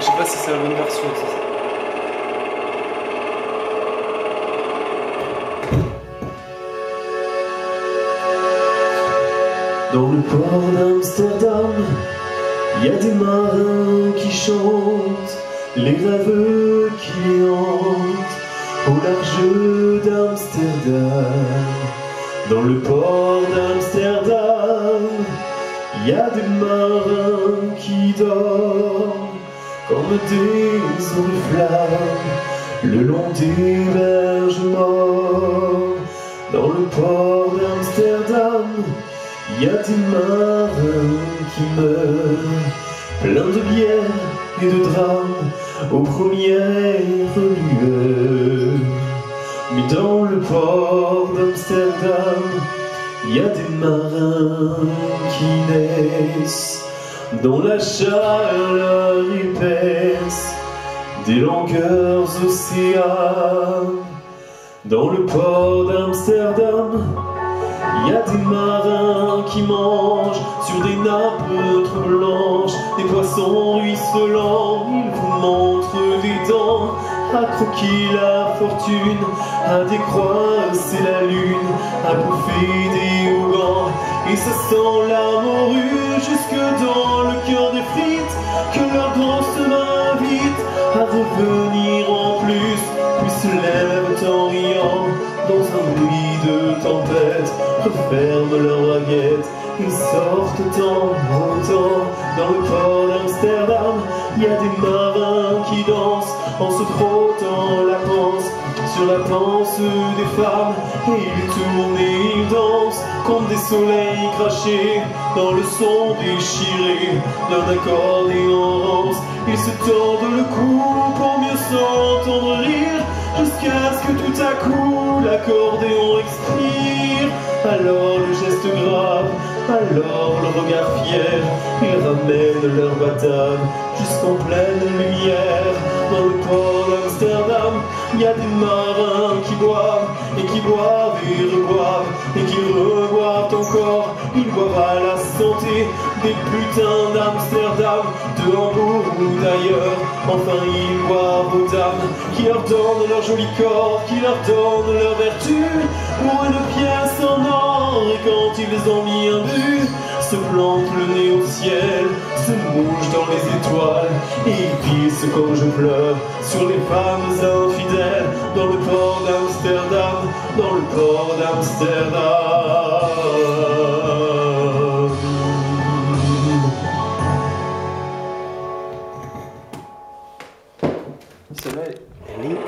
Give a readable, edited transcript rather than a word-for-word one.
Je sais pas si c'est la bonne version. Dans le port d'Amsterdam, il y a des marins qui chantent les rêves qui hantent au large d'Amsterdam. Dans le port d'Amsterdam, il y a des marins qui dorment comme des oriflammes le long des berges morts. Dans le port d'Amsterdam, il y a des marins qui meurent, pleins de bière et de drames, aux premières lueurs. Mais dans le port d'Amsterdam, il y a des marins qui naissent dans la chaleur épaisse des longueurs océanes. Dans le port d'Amsterdam, il y a des marins qui mangent sur des nappes trop blanches des poissons ruisselants. Ils vous montrent des dents à croquer la fortune, à décroiser la lune, à bouffer des haubans. Et ça sent la morue jusque dans le cœur des frites, que leurs grosses mains invitent à revenir en plus, puis se lèvent en riant dans un bruit de tempête, referment leurs baguettes, ils sortent en montant. Dans le port d'Amsterdam, il y a des marins qui dansent en se frottant la panse sur la panse des femmes, et ils tournent et ils dansent comme des soleils crachés dans le son déchiré d'un accordéon rance. Ils se tordent le cou pour mieux s'entendre rire, jusqu'à ce que tout à coup l'accordéon expire. Alors le geste grave, alors le regard fier, ils ramènent leur batave jusqu'en pleine lumière. Dans le port d'Amsterdam, il y a des marins qui boivent et qui boivent et reboivent et qui reboivent encore. Ils boivent à la santé des putains d'Amsterdam, de Hambourg ou d'ailleurs. Enfin ils boivent aux dames qui leur donnent leur joli corps, qui leur donnent leur vertu pour une pièce en or. Et quand ils ont mis un but, se plantent le nez au ciel, se mouchent dans les étoiles, et ils pissent comme je pleure sur les femmes infidèles. Dans le port d'Amsterdam, dans le port d'Amsterdam. Celle-là, elle est